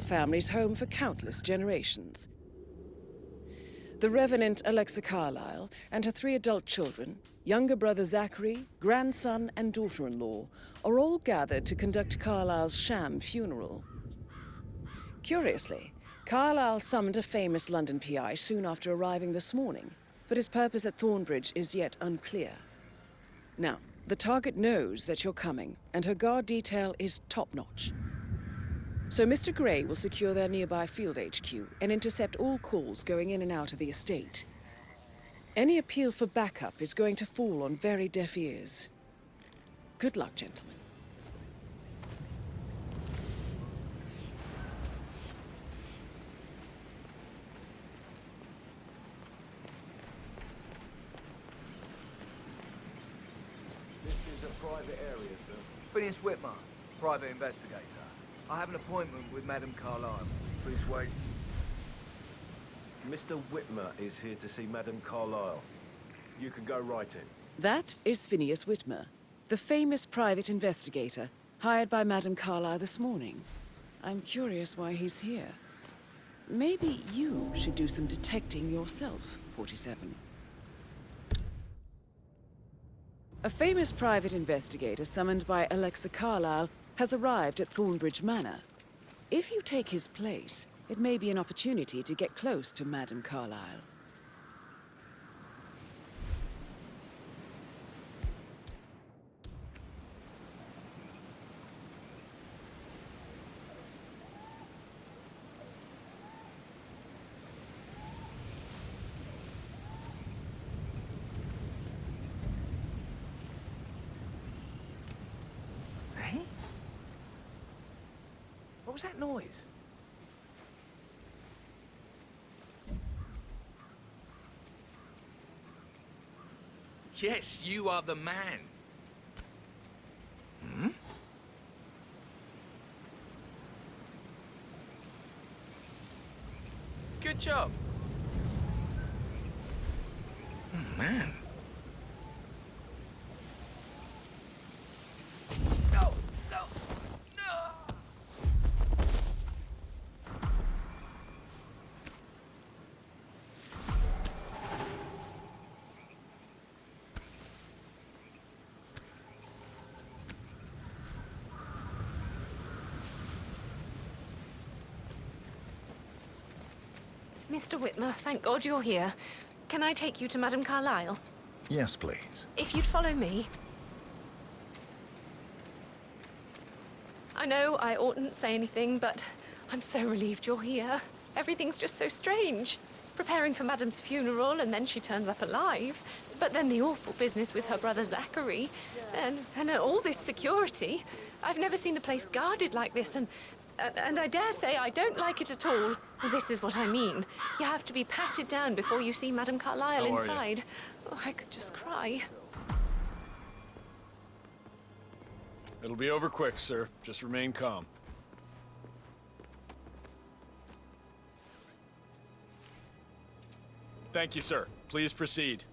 family's home for countless generations. The Revenant Alexa Carlyle and her 3 adult children, younger brother Zachary, grandson and daughter-in-law, are all gathered to conduct Carlyle's sham funeral. Curiously, Carlyle summoned a famous London PI soon after arriving this morning, but his purpose at Thornbridge is yet unclear. Now, the target knows that you're coming, and her guard detail is top-notch. So Mr. Gray will secure their nearby field HQ and intercept all calls going in and out of the estate. Any appeal for backup is going to fall on very deaf ears. Good luck, gentlemen. This is a private area, sir. Phineas Whitmer, private investigator. I have an appointment with Madame Carlyle. Please wait. Mr. Whitmer is here to see Madame Carlyle. You can go right in. That is Phineas Whitmer, the famous private investigator hired by Madame Carlyle this morning. I'm curious why he's here. Maybe you should do some detecting yourself, 47. A famous private investigator summoned by Alexa Carlyle has arrived at Thornbridge Manor. If you take his place, it may be an opportunity to get close to Madame Carlyle. What was that noise? Yes, you are the man. Hmm? Good job. Oh, man. No, no, no! Mr. Whitmer, thank God you're here. Can I take you to Madame Carlyle? Yes, please. If you'd follow me. I know I oughtn't say anything, but I'm so relieved you're here. Everything's just so strange. Preparing for Madame's funeral, and then she turns up alive. But then the awful business with her brother Zachary, and all this security. I've never seen the place guarded like this, and I dare say I don't like it at all. Well, this is what I mean. You have to be patted down before you see Madame Carlyle inside. Oh, I could just cry. It'll be over quick, sir. Just remain calm. Thank you, sir. Please proceed.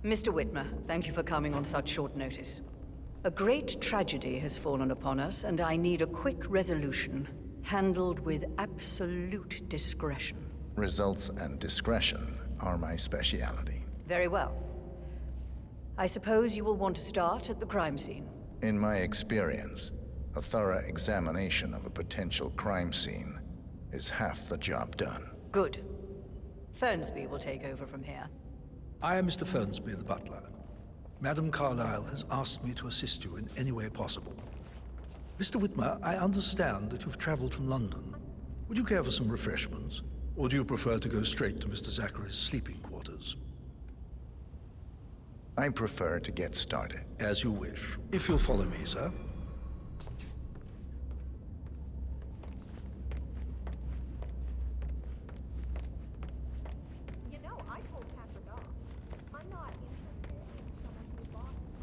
Mr. Whitmer, thank you for coming on such short notice. A great tragedy has fallen upon us, and I need a quick resolution, handled with absolute discretion. Results and discretion are my speciality. Very well. I suppose you will want to start at the crime scene. In my experience, a thorough examination of a potential crime scene is half the job done. Good. Fernsby will take over from here. I am Mr. Fernsby, the butler. Madame Carlyle has asked me to assist you in any way possible. Mr. Whitmer, I understand that you've traveled from London. Would you care for some refreshments? Or do you prefer to go straight to Mr. Zachary's sleeping quarters? I prefer to get started. As you wish. If you'll follow me, sir.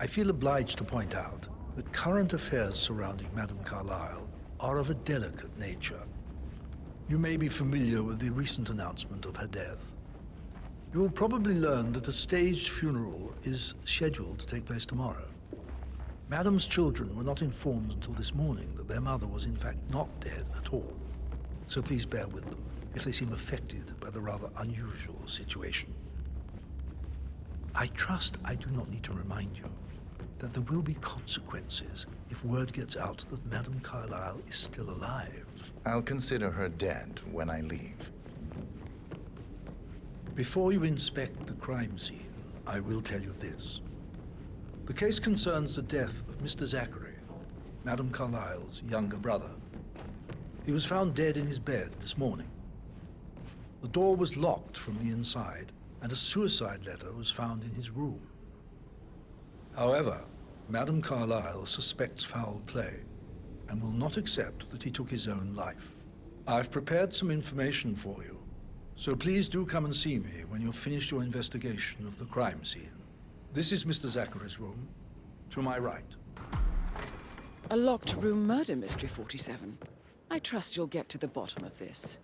I feel obliged to point out that current affairs surrounding Madame Carlyle are of a delicate nature. You may be familiar with the recent announcement of her death. You will probably learn that a staged funeral is scheduled to take place tomorrow. Madame's children were not informed until this morning that their mother was in fact not dead at all. So please bear with them if they seem affected by the rather unusual situation. I trust I do not need to remind you that there will be consequences if word gets out that Madame Carlyle is still alive. I'll consider her dead when I leave. Before you inspect the crime scene, I will tell you this. The case concerns the death of Mr. Zachary, Madame Carlyle's younger brother. He was found dead in his bed this morning. The door was locked from the inside, and a suicide letter was found in his room. However, Madame Carlyle suspects foul play and will not accept that he took his own life. I've prepared some information for you, so please do come and see me when you've finished your investigation of the crime scene. This is Mr. Zachary's room, to my right. A locked room murder mystery, 47. I trust you'll get to the bottom of this.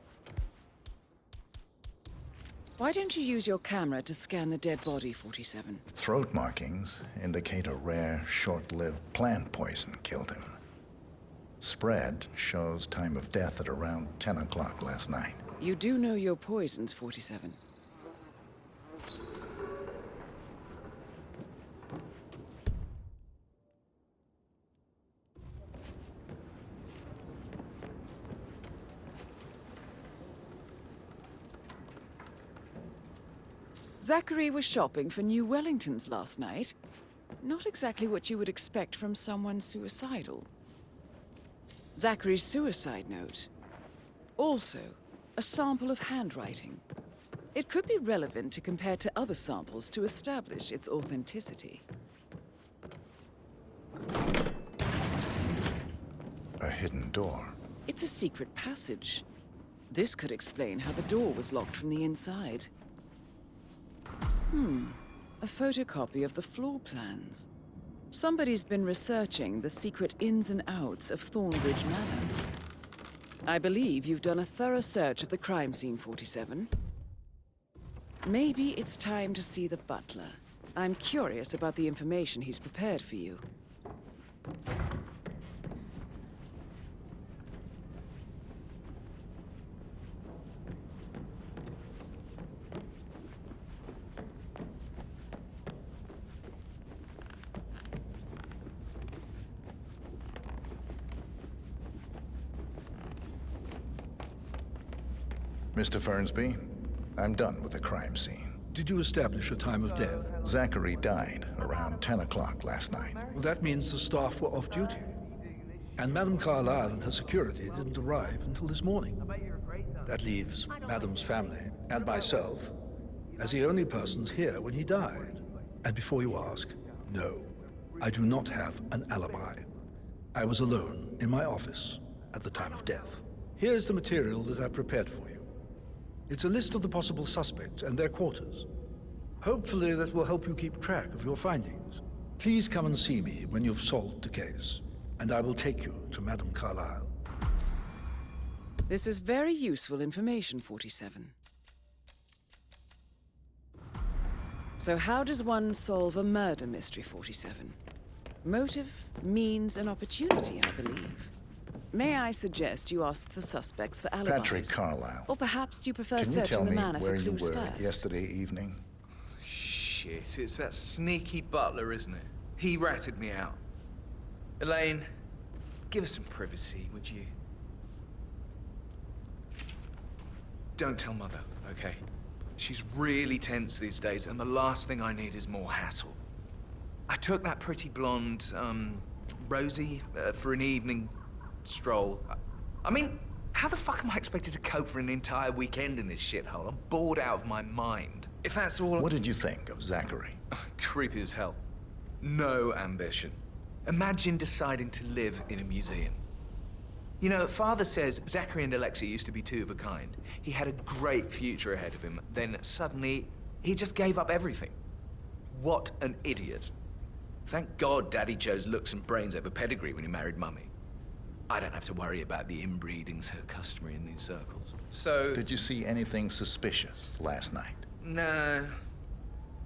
Why don't you use your camera to scan the dead body, 47? Throat markings indicate a rare, short-lived plant poison killed him. Spread shows time of death at around 10 o'clock last night. You do know your poisons, 47. Zachary was shopping for new Wellingtons last night. Not exactly what you would expect from someone suicidal. Zachary's suicide note. Also, a sample of handwriting. It could be relevant to compare to other samples to establish its authenticity. A hidden door. It's a secret passage. This could explain how the door was locked from the inside. A photocopy of the floor plans. Somebody's been researching the secret ins and outs of Thornbridge Manor. I believe you've done a thorough search of the crime scene, 47. Maybe it's time to see the butler. I'm curious about the information he's prepared for you. Mr. Fernsby, I'm done with the crime scene. Did you establish a time of death? Zachary died around 10 o'clock last night. Well, that means the staff were off duty. And Madame Carlyle and her security didn't arrive until this morning. That leaves Madame's family and myself as the only persons here when he died. And before you ask, no, I do not have an alibi. I was alone in my office at the time of death. Here's the material that I prepared for you. It's a list of the possible suspects and their quarters. Hopefully that will help you keep track of your findings. Please come and see me when you've solved the case, and I will take you to Madame Carlyle. This is very useful information, 47. So how does one solve a murder mystery, 47? Motive, means, and opportunity, I believe. May I suggest you ask the suspects for alibis? Patrick Carlyle. Or perhaps do you prefer Can you searching tell the me manor where for you clues were first? yesterday evening? Shit, it's that sneaky butler, isn't it? He ratted me out. Elaine, give us some privacy, would you? Don't tell Mother, okay? She's really tense these days, and the last thing I need is more hassle. I took that pretty blonde, Rosie, for an evening stroll. I mean, how the fuck am I expected to cope for an entire weekend in this shithole? I'm bored out of my mind. If that's all... What did you think of Zachary? Creepy as hell. No ambition. Imagine deciding to live in a museum. You know, Father says Zachary and Alexia used to be two of a kind. He had a great future ahead of him. Then suddenly, he just gave up everything. What an idiot. Thank God Daddy chose looks and brains over pedigree when he married Mummy. I don't have to worry about the inbreeding so customary in these circles. So... Did you see anything suspicious last night? No.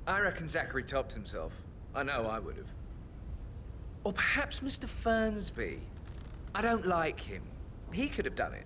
I reckon Zachary topped himself. I know I would have. Or perhaps Mr. Fernsby. I don't like him. He could have done it.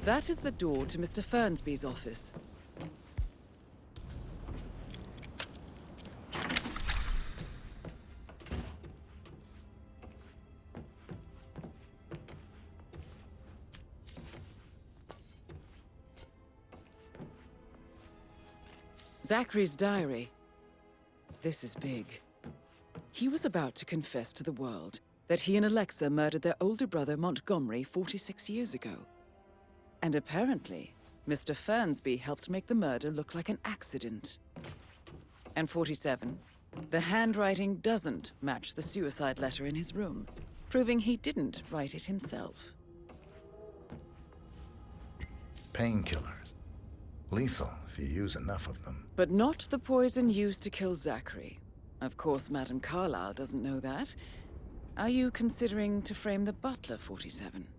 That is the door to Mr. Fernsby's office. Zachary's diary. This is big. He was about to confess to the world that he and Alexa murdered their older brother Montgomery 46 years ago. And apparently, Mr. Fernsby helped make the murder look like an accident. And 47, the handwriting doesn't match the suicide letter in his room, proving he didn't write it himself. Painkillers. Lethal if you use enough of them. But not the poison used to kill Zachary. Of course, Madame Carlyle doesn't know that. Are you considering to frame the butler, 47?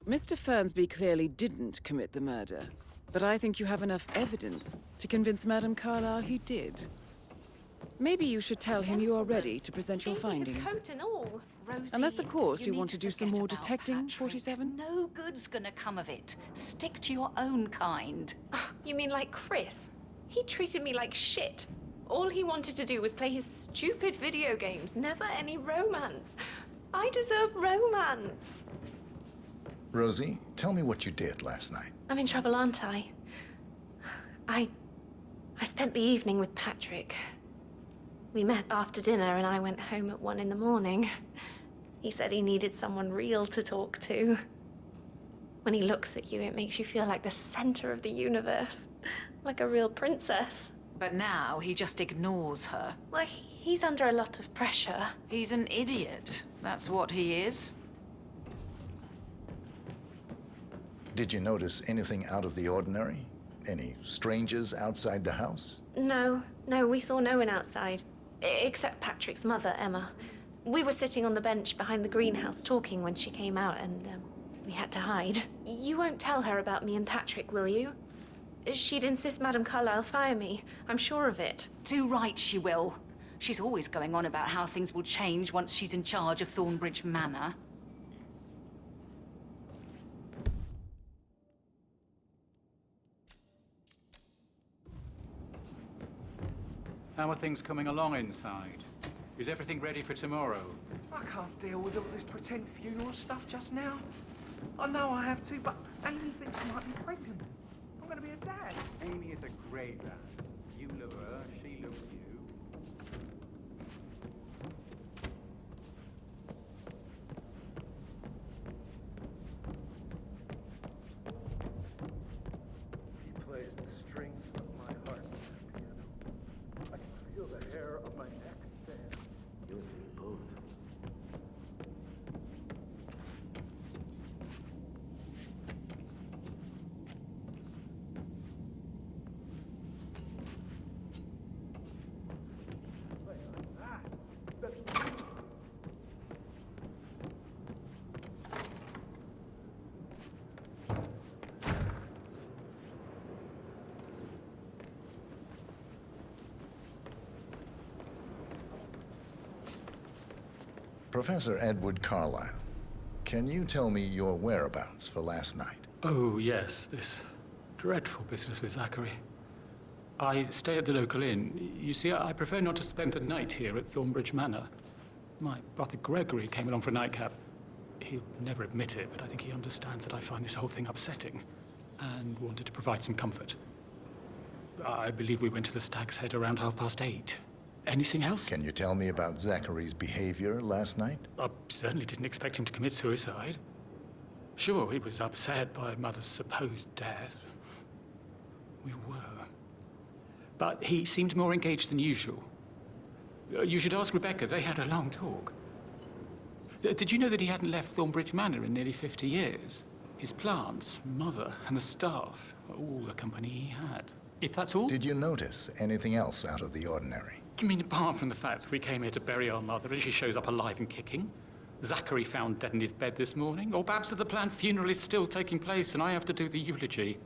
Mr. Fernsby clearly didn't commit the murder, but I think you have enough evidence to convince Madame Carlyle he did. Maybe you should tell him you are ready to present your findings. Coat and all. Rosie, Unless, of course, you need want to do some forget more about detecting, Patrick. 47? No good's gonna come of it. Stick to your own kind. You mean like Chris? He treated me like shit. All he wanted to do was play his stupid video games, never any romance. I deserve romance. Rosie, tell me what you did last night. I'm in trouble, aren't I? I spent the evening with Patrick. We met after dinner and I went home at 1 in the morning. He said he needed someone real to talk to. When he looks at you, it makes you feel like the center of the universe. Like a real princess. But now he just ignores her. Well, he's under a lot of pressure. He's an idiot. That's what he is. Did you notice anything out of the ordinary? Any strangers outside the house? No, we saw no one outside. Except Patrick's mother, Emma. We were sitting on the bench behind the greenhouse talking when she came out and we had to hide. You won't tell her about me and Patrick, will you? She'd insist Madame Carlyle fire me. I'm sure of it. Too right she will. She's always going on about how things will change once she's in charge of Thornbridge Manor. How are things coming along inside? Is everything ready for tomorrow? I can't deal with all this pretend funeral stuff just now. I know I have to, but Amy thinks she might be pregnant. I'm going to be a dad. Amy is a great lad. You love her, she loves you. He plays the strings of my heart on the piano. I can feel the hair on my neck stand. You and me both. Professor Edward Carlyle, can you tell me your whereabouts for last night? Oh, yes, this dreadful business with Zachary. I stay at the local inn. You see, I prefer not to spend the night here at Thornbridge Manor. My brother Gregory came along for a nightcap. He'll never admit it, but I think he understands that I find this whole thing upsetting and wanted to provide some comfort. I believe we went to the Stag's Head around 8:30. Anything else? Can you tell me about Zachary's behavior last night? I certainly didn't expect him to commit suicide. Sure, he was upset by Mother's supposed death. We were. But he seemed more engaged than usual. You should ask Rebecca. They had a long talk. Did you know that he hadn't left Thornbridge Manor in nearly 50 years? His plants, Mother, and the staff were all the company he had. If that's all? Did you notice anything else out of the ordinary? You mean apart from the fact that we came here to bury our mother and she shows up alive and kicking? Zachary found dead in his bed this morning? Or perhaps that the planned funeral is still taking place and I have to do the eulogy?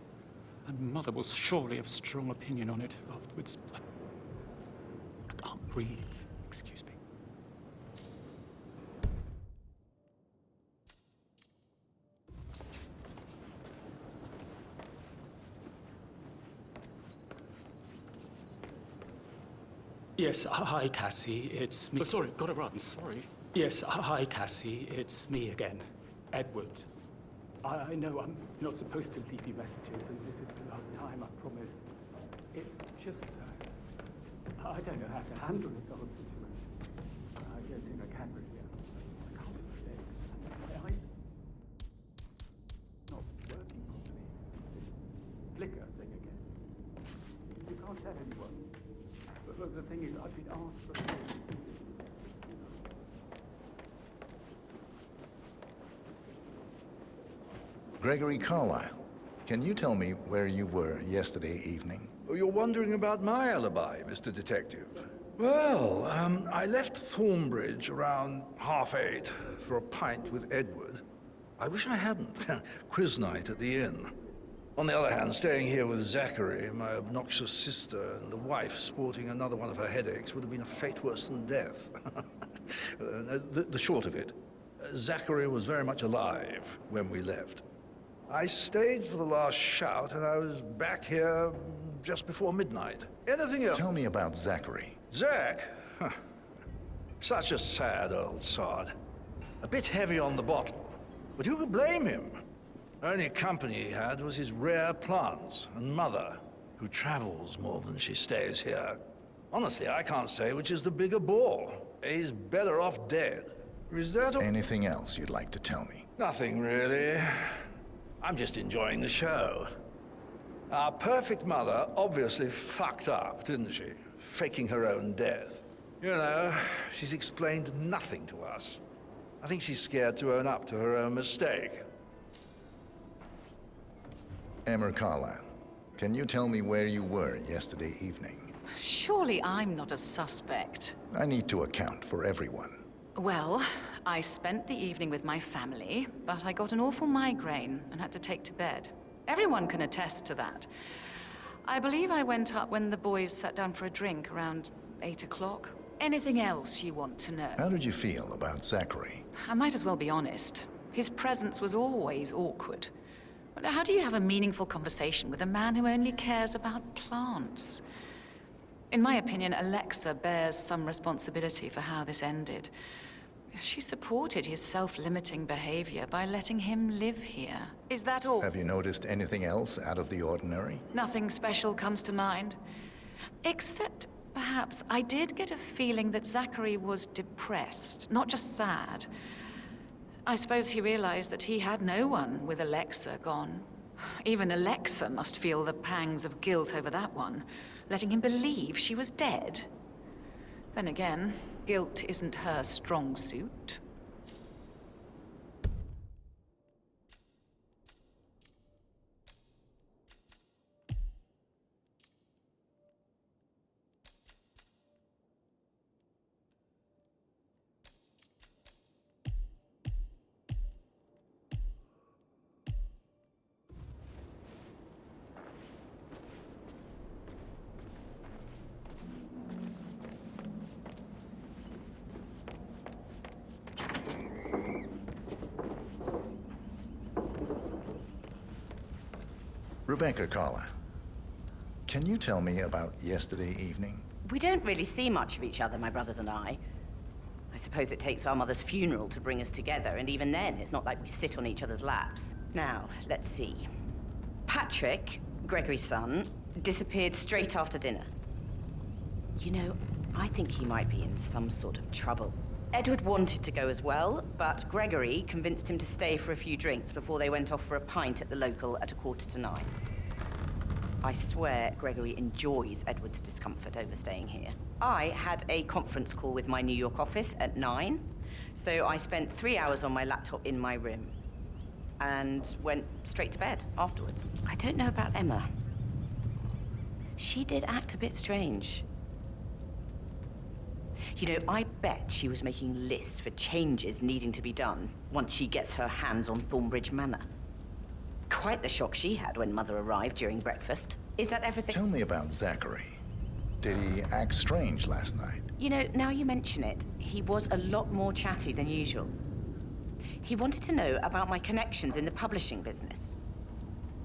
And Mother will surely have a strong opinion on it afterwards. I can't breathe. Excuse me. Yes, hi, Cassie. It's me. Oh, sorry, gotta run. Sorry. Yes, hi, Cassie. It's me again. Edward. I know I'm not supposed to leave you messages, and this is the last time, I promise. It's just, I don't know how to handle this whole situation. I don't think I can really. I can't mistake. I'm not working properly. This flicker thing again. You can't tell anyone. But the thing is, I've been asked for a Gregory Carlyle, can you tell me where you were yesterday evening? Oh, you're wondering about my alibi, Mr. Detective. Well, I left Thornbridge around 8:30 for a pint with Edward. I wish I hadn't. Quiz night at the inn. On the other hand, staying here with Zachary, my obnoxious sister, and the wife sporting another one of her headaches would have been a fate worse than death. The short of it, Zachary was very much alive when we left. I stayed for the last shout, and I was back here just before midnight. Anything else? Tell me about Zachary. Zach? Huh. Such a sad old sod. A bit heavy on the bottle. But who could blame him? Only company he had was his rare plants and Mother, who travels more than she stays here. Honestly, I can't say which is the bigger ball. He's better off dead. Is that all? Anything else you'd like to tell me? Nothing, really. I'm just enjoying the show. Our perfect mother obviously fucked up, didn't she? Faking her own death. You know, she's explained nothing to us. I think she's scared to own up to her own mistake. Emma Carlyle, can you tell me where you were yesterday evening? Surely I'm not a suspect. I need to account for everyone. Well, I spent the evening with my family, but I got an awful migraine and had to take to bed. Everyone can attest to that. I believe I went up when the boys sat down for a drink around 8 o'clock. Anything else you want to know? How did you feel about Zachary? I might as well be honest. His presence was always awkward. How do you have a meaningful conversation with a man who only cares about plants? In my opinion, Alexa bears some responsibility for how this ended. She supported his self-limiting behavior by letting him live here. Is that all? Have you noticed anything else out of the ordinary? Nothing special comes to mind. Except, perhaps, I did get a feeling that Zachary was depressed, not just sad. I suppose he realized that he had no one with Alexa gone. Even Alexa must feel the pangs of guilt over that one, letting him believe she was dead. Then again, guilt isn't her strong suit. Rebecca Carlyle, can you tell me about yesterday evening? We don't really see much of each other, my brothers and I. I suppose it takes our mother's funeral to bring us together, and even then, it's not like we sit on each other's laps. Now, let's see. Patrick, Gregory's son, disappeared straight after dinner. You know, I think he might be in some sort of trouble. Edward wanted to go as well, but Gregory convinced him to stay for a few drinks before they went off for a pint at the local at 9:15. I swear Gregory enjoys Edward's discomfort over staying here. I had a conference call with my New York office at 9, so I spent 3 hours on my laptop in my room and went straight to bed afterwards. I don't know about Emma. She did act a bit strange. You know, I bet she was making lists for changes needing to be done once she gets her hands on Thornbridge Manor. Quite the shock she had when Mother arrived during breakfast. Is that everything? Tell me about Zachary. Did he act strange last night? You know, now you mention it, he was a lot more chatty than usual. He wanted to know about my connections in the publishing business.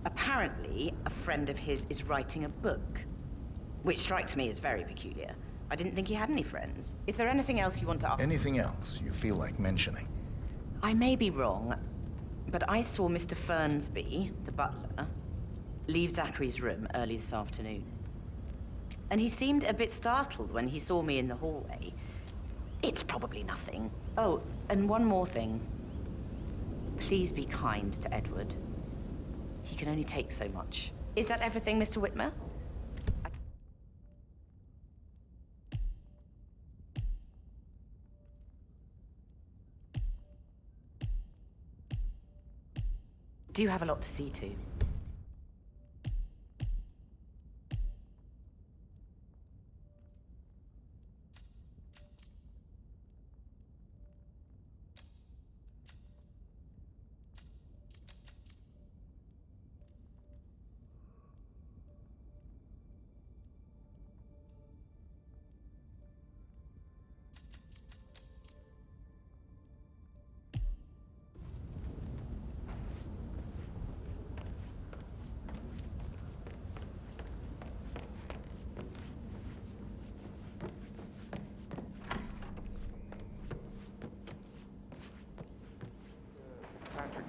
Apparently, a friend of his is writing a book, which strikes me as very peculiar. I didn't think he had any friends. Is there anything else you want to ask? Anything else you feel like mentioning? I may be wrong, but I saw Mr. Fernsby, the butler, leave Zachary's room early this afternoon. And he seemed a bit startled when he saw me in the hallway. It's probably nothing. Oh, and one more thing. Please be kind to Edward. He can only take so much. Is that everything, Mr. Whitmer? Do have a lot to see to.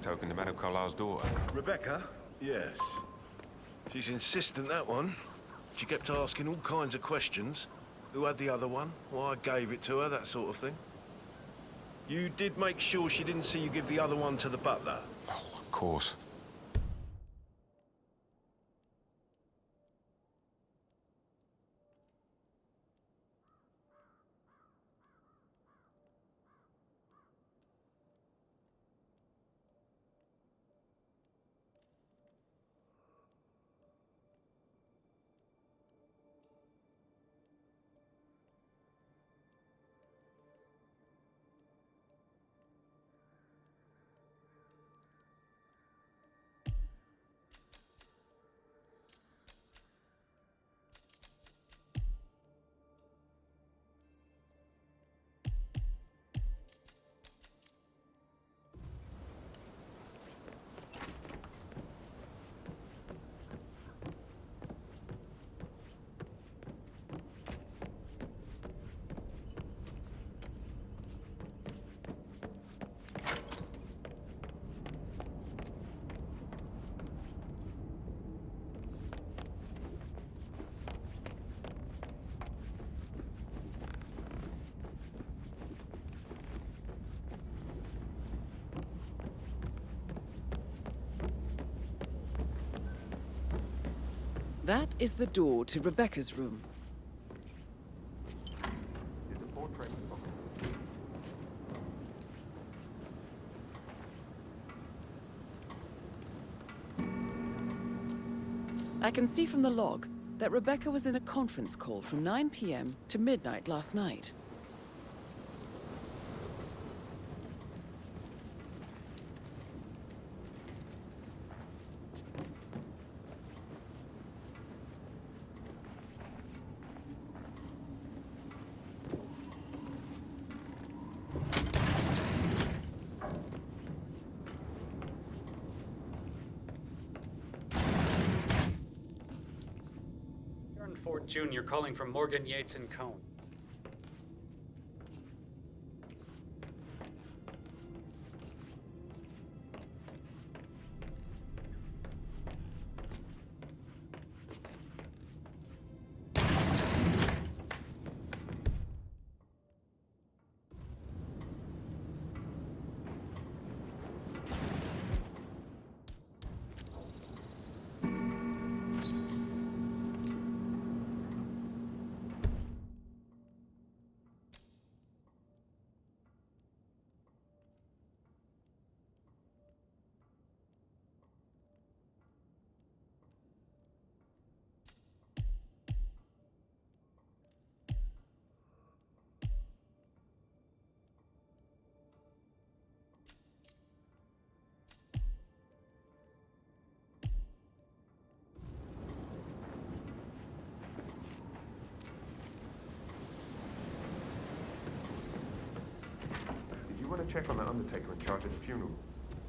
Talking to Madame Carlyle's daughter. Rebecca? Yes. She's insistent, that one. She kept asking all kinds of questions. Who had the other one? Why I gave it to her, that sort of thing. You did make sure she didn't see you give the other one to the butler? Oh, of course. That is the door to Rebecca's room. I can see from the log that Rebecca was in a conference call from 9 p.m. to midnight last night. Davenport Jr. calling from Morgan Yates and Cone. You want to check on that undertaker in charge of the funeral?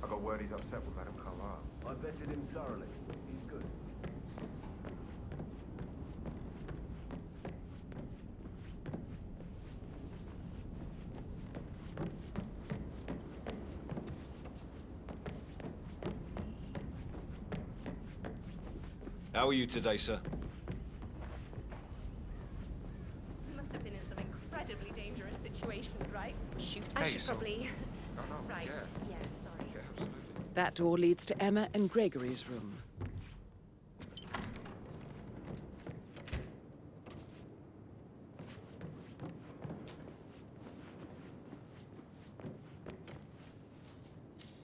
I got word he's upset with Madame Carlyle. I vetted him thoroughly. He's good. How are you today, sir? You must have been in some incredibly dangerous situations, right? Shoot, I Hey, should so- probably... No, no, Right, yeah. yeah, sorry. Yeah, absolutely. That door leads to Emma and Gregory's room.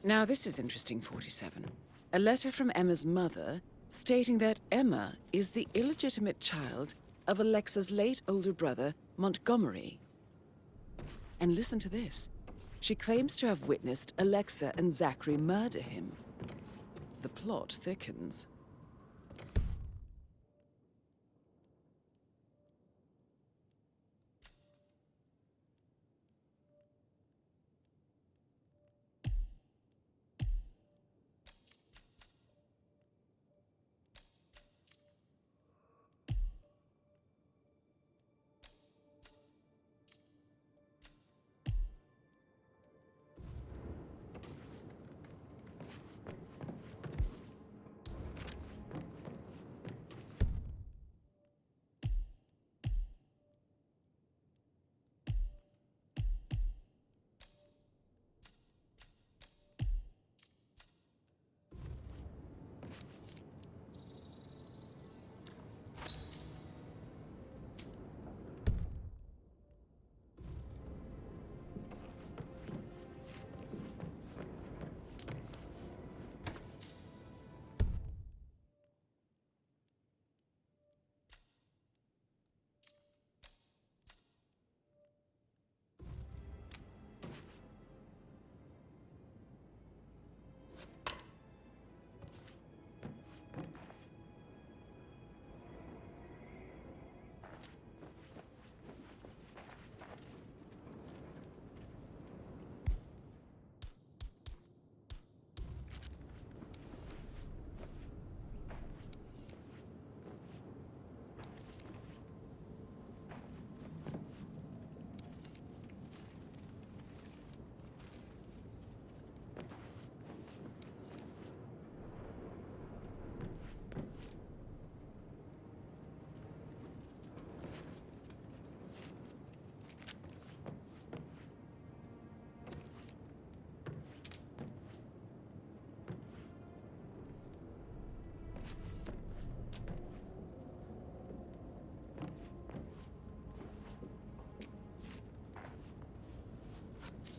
Now this is interesting, 47. A letter from Emma's mother stating that Emma is the illegitimate child of Alexa's late older brother, Montgomery. And listen to this. She claims to have witnessed Alexa and Zachary murder him. The plot thickens.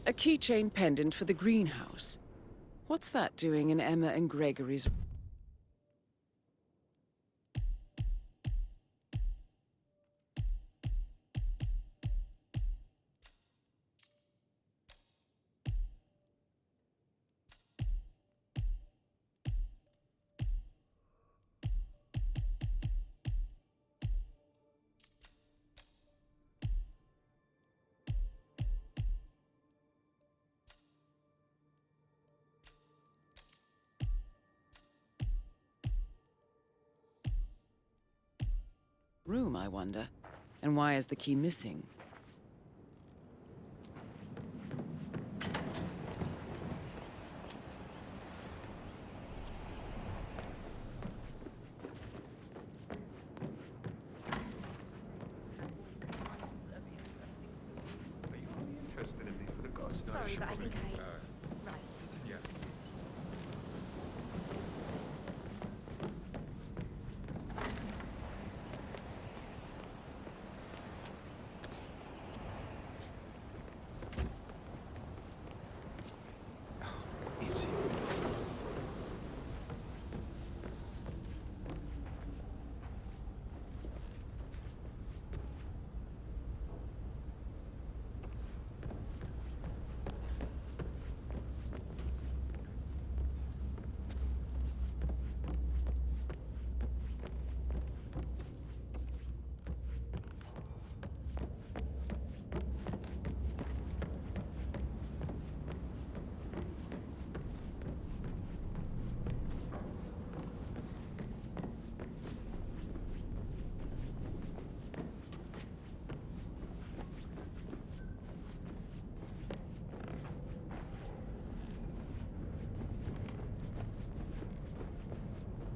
A keychain pendant for the greenhouse. What's that doing in Emma and Gregory's... room, I wonder? And why is the key missing? Sorry, but I think right. Yeah. Easy.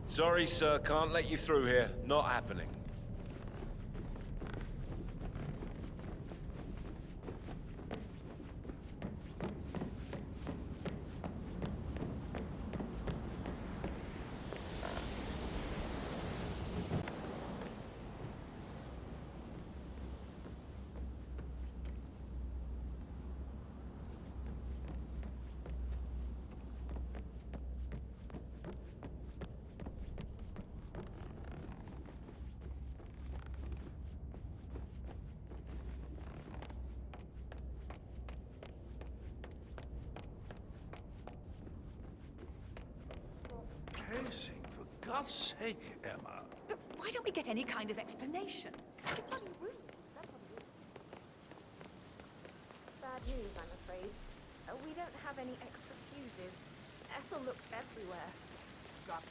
Sorry, sir, can't let you through here. Not happening. Casing, for God's sake, Emma. But why don't we get any kind of explanation? Bad news, I'm afraid. We don't have any extra fuses. Ethel looked everywhere. Stop.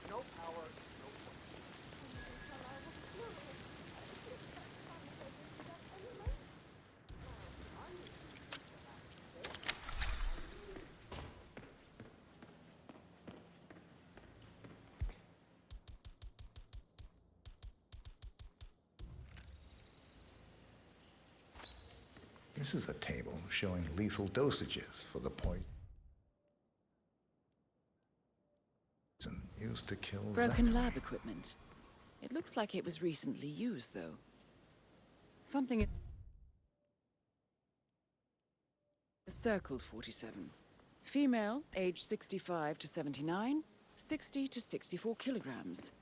No power, no point. This is a table showing lethal dosages for the poison used to kill Broken Zachary. lab equipment. It looks like it was recently used, though. Something circled 47. Female, age 65 to 79, 60 to 64 kilograms.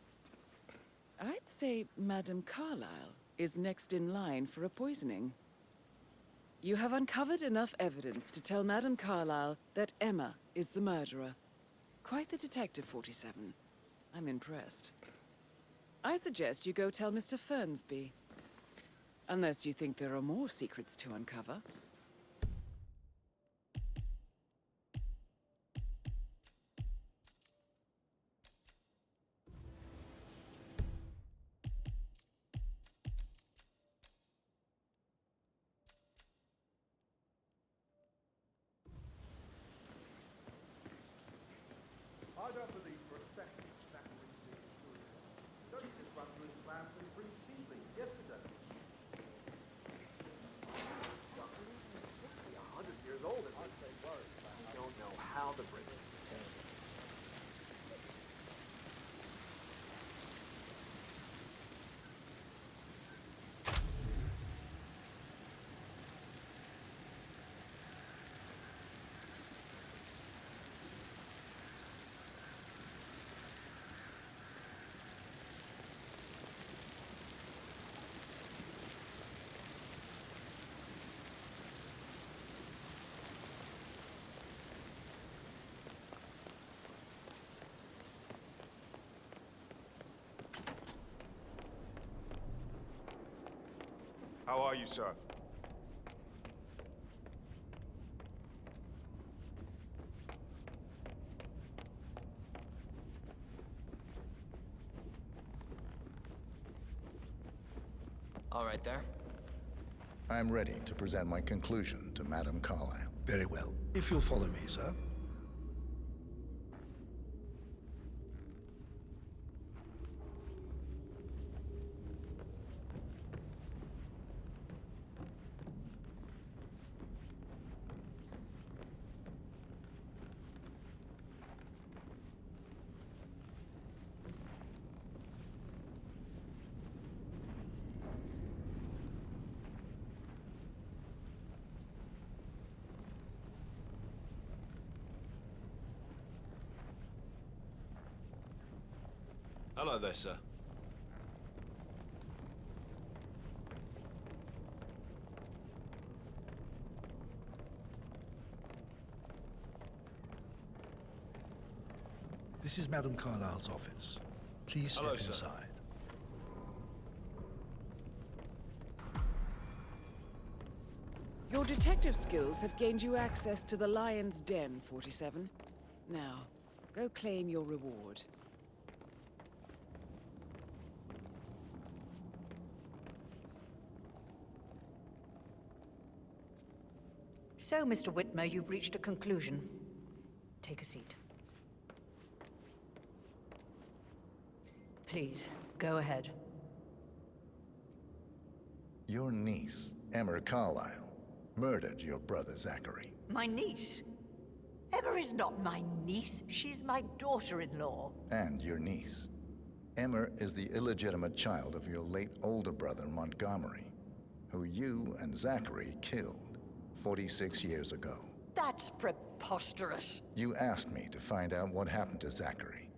I'd say Madame Carlyle is next in line for a poisoning. You have uncovered enough evidence to tell Madame Carlyle that Emma is the murderer. Quite the detective, 47. I'm impressed. I suggest you go tell Mr. Fernsby. Unless you think there are more secrets to uncover. I don't believe for a second that Zachary's being foolish. Don't just run through his plans and free seedling yesterday. Zachary is 100 years old. I'd say worried. I don't know how the British can. How are you, sir? All right there. I'm ready to present my conclusion to Madame Carlyle. Very well. If you'll follow me, sir. Hello there, sir. This is Madame Carlyle's office. Please step Hello, sir. inside. Your detective skills have gained you access to the Lion's Den, 47. Now, go claim your reward. So, Mr. Whitmer, you've reached a conclusion. Take a seat. Please, go ahead. Your niece, Emma Carlyle, murdered your brother Zachary. My niece? Emma is not my niece. She's my daughter-in-law. And your niece. Emma is the illegitimate child of your late older brother Montgomery, who you and Zachary killed 46 years ago. That's preposterous. You asked me to find out what happened to Zachary.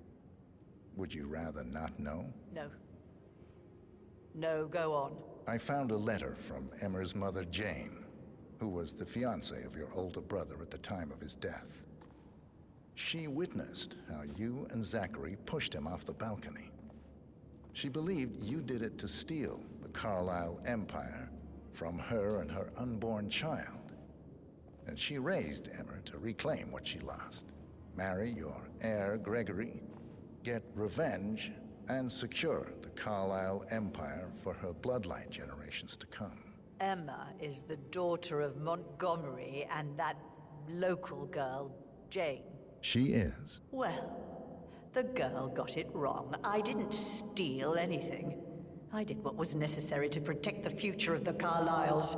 Would you rather not know? No. No, go on. I found a letter from Emma's mother, Jane, who was the fiancée of your older brother at the time of his death. She witnessed how you and Zachary pushed him off the balcony. She believed you did it to steal the Carlyle empire from her and her unborn child. And she raised Emma to reclaim what she lost. Marry your heir, Gregory, get revenge, and secure the Carlyle empire for her bloodline generations to come. Emma is the daughter of Montgomery and that local girl, Jane. She is. Well, the girl got it wrong. I didn't steal anything. I did what was necessary to protect the future of the Carlyles.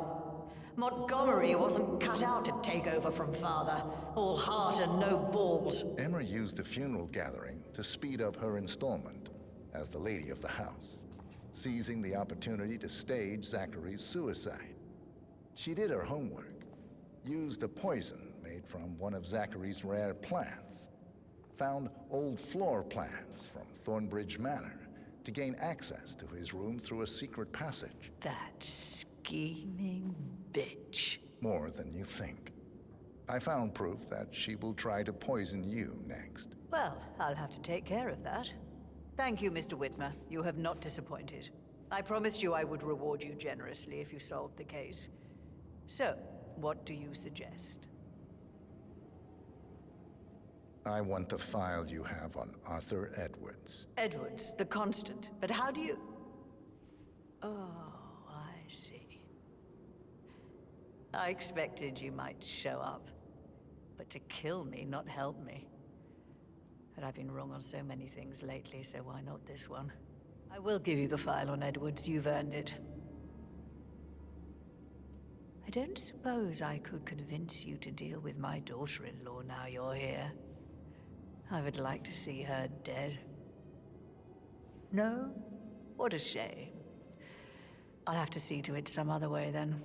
Montgomery wasn't cut out to take over from father. All heart and no balls. Emma used the funeral gathering to speed up her installment as the lady of the house, seizing the opportunity to stage Zachary's suicide. She did her homework, used a poison made from one of Zachary's rare plants, found old floor plans from Thornbridge Manor to gain access to his room through a secret passage. That scheming bitch. More than you think. I found proof that she will try to poison you next. Well, I'll have to take care of that. Thank you, Mr. Whitmer. You have not disappointed. I promised you I would reward you generously if you solved the case. So, what do you suggest? I want the file you have on Arthur Edwards. Edwards, the constant. But how do you... Oh, I see. I expected you might show up. But to kill me, not help me. And I've been wrong on so many things lately, so why not this one? I will give you the file on Edwards. You've earned it. I don't suppose I could convince you to deal with my daughter-in-law now you're here. I would like to see her dead. No? What a shame. I'll have to see to it some other way, then.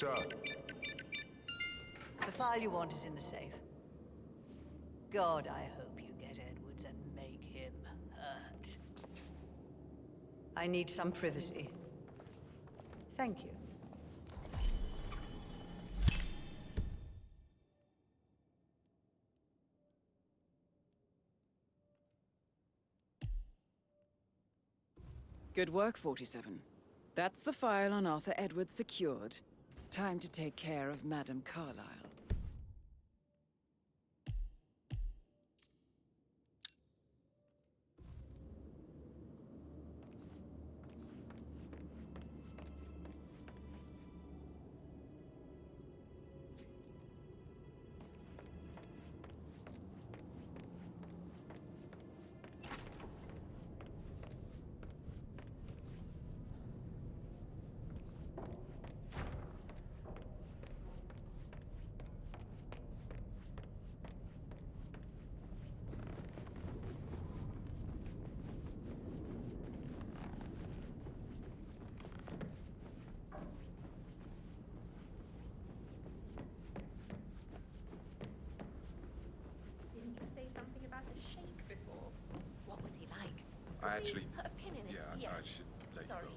Sir. The file you want is in the safe. God, I hope you get Edwards and make him hurt. I need some privacy. Thank you. Good work, 47. That's the file on Arthur Edwards secured. Time to take care of Madame Carlyle. Didn't you say something about a shake before? What was he like? I actually... Put a pin in it. Yeah, I should let Sorry. you go.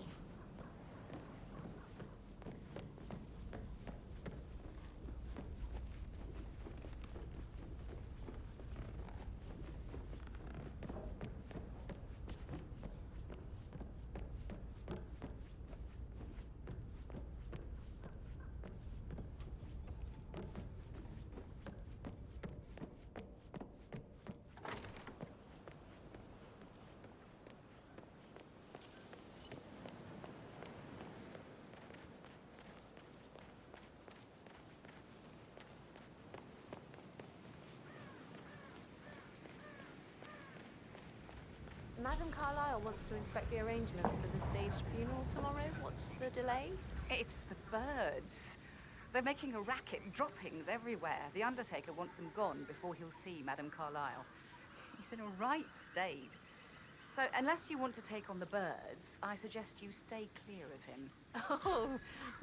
Madame Carlyle wants to inspect the arrangements for the staged funeral tomorrow. What's the delay? It's the birds. They're making a racket, droppings everywhere. The Undertaker wants them gone before he'll see Madame Carlyle. He's in a right state. So, unless you want to take on the birds, I suggest you stay clear of him. Oh,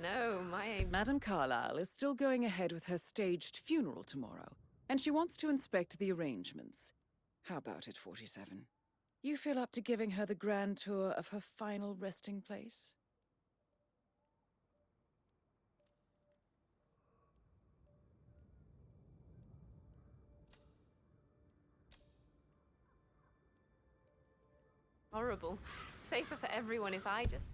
no, my aim... Madame Carlyle is still going ahead with her staged funeral tomorrow, and she wants to inspect the arrangements. How about it, 47? You feel up to giving her the grand tour of her final resting place? Horrible. Safer for everyone if I just...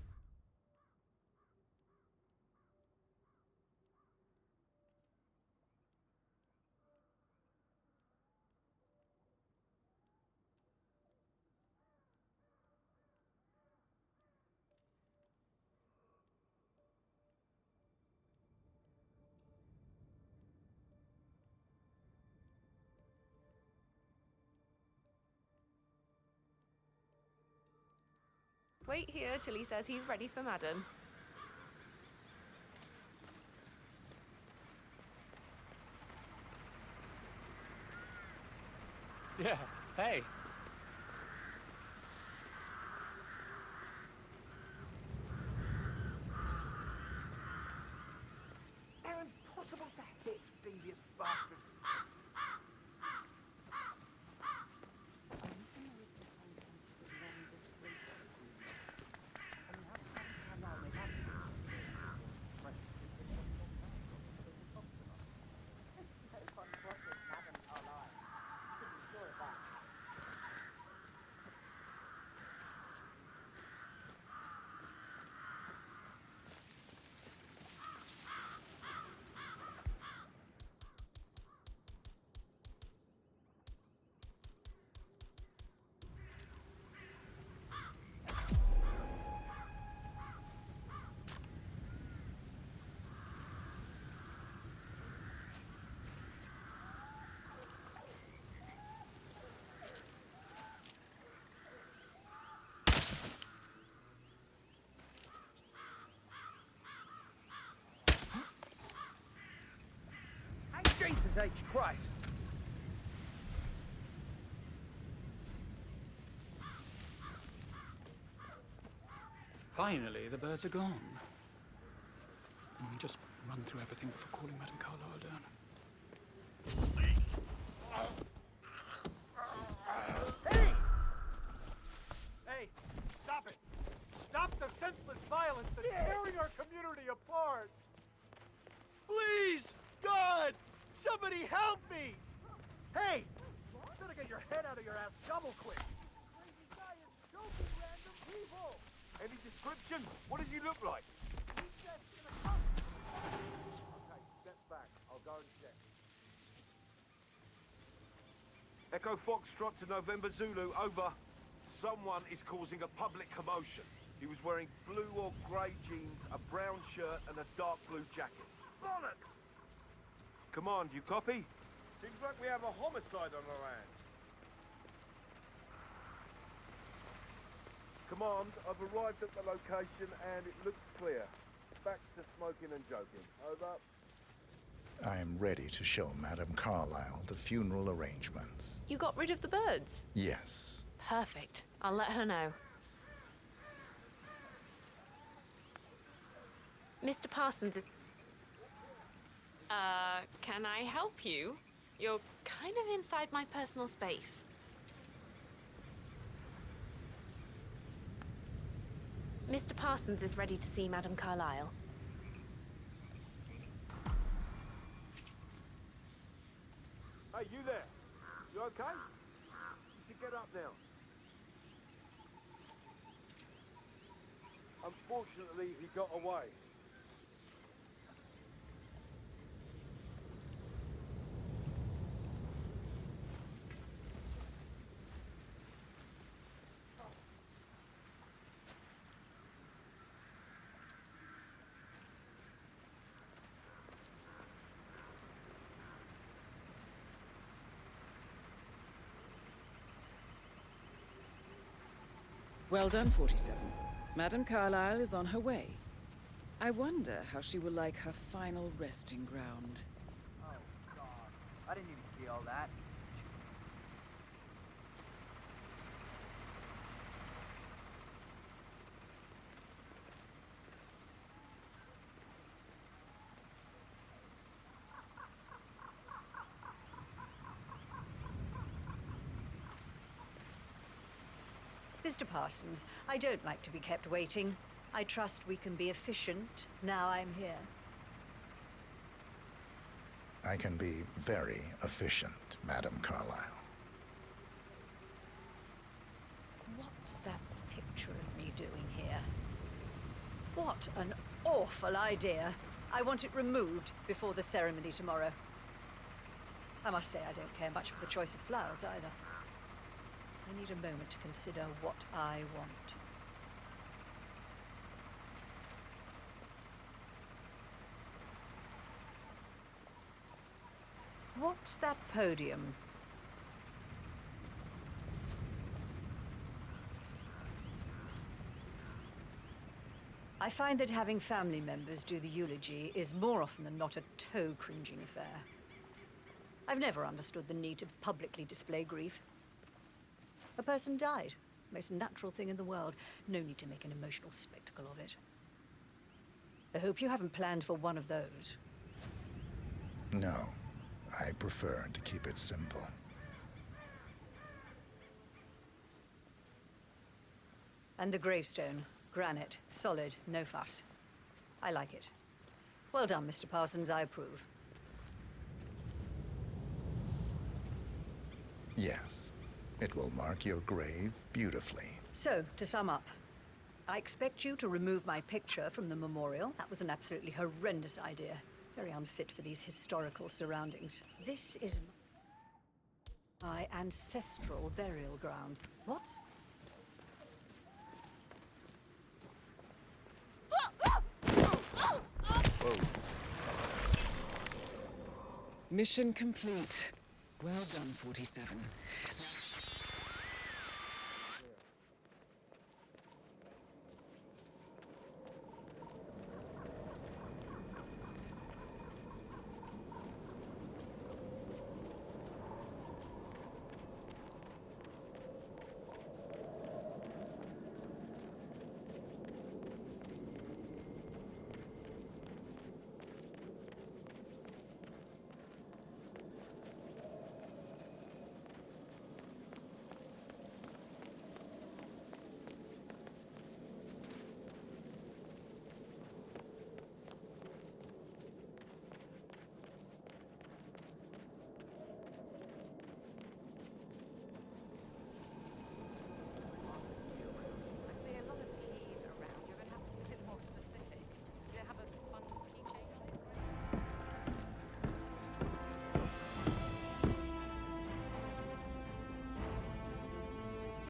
Wait here till he says he's ready for Madam. Yeah, hey. They're impossible to hit, devious bastards. Jesus H. Christ! Finally, the birds are gone. Just run through everything before calling Madame Carlyle down. Hey! Hey, stop it! Stop the senseless violence that's tearing our community apart! Please! God! Somebody help me! Hey! Better get your head out of your ass double quick! Crazy guy is choking random people! Any description? What does he look like? He's just gonna Echo Foxtrot to November Zulu, over. Someone is causing a public commotion. He was wearing blue or grey jeans, a brown shirt, and a dark blue jacket. Bollocks! Command, you copy? Seems like we have a homicide on our hands. Command, I've arrived at the location and it looks clear. Back to smoking and joking. Over. I am ready to show Madame Carlyle the funeral arrangements. You got rid of the birds? Yes. Perfect. I'll let her know. Mr. Parsons, can I help you? You're kind of inside my personal space. Mr. Parsons is ready to see Madame Carlyle. Hey, you there? You okay? You should get up now. Unfortunately, he got away. Well done, 47. Madame Carlyle is on her way. I wonder how she will like her final resting ground. Oh, God. I didn't even see all that. Mr. Parsons, I don't like to be kept waiting. I trust we can be efficient now I'm here. I can be very efficient, Madame Carlyle. What's that picture of me doing here? What an awful idea. I want it removed before the ceremony tomorrow. I must say I don't care much for the choice of flowers either. I need a moment to consider what I want. What's that podium? I find that having family members do the eulogy is more often than not a toe-cringing affair. I've never understood the need to publicly display grief. A person died. Most natural thing in the world. No need to make an emotional spectacle of it. I hope you haven't planned for one of those. No, I prefer to keep it simple. And the gravestone. Granite. Solid. No fuss. I like it. Well done, Mr. Parsons. I approve. Yes. It will mark your grave beautifully. So, to sum up, I expect you to remove my picture from the memorial. That was an absolutely horrendous idea. Very unfit for these historical surroundings. This is my ancestral burial ground. What? Whoa. Mission complete. Well done, 47.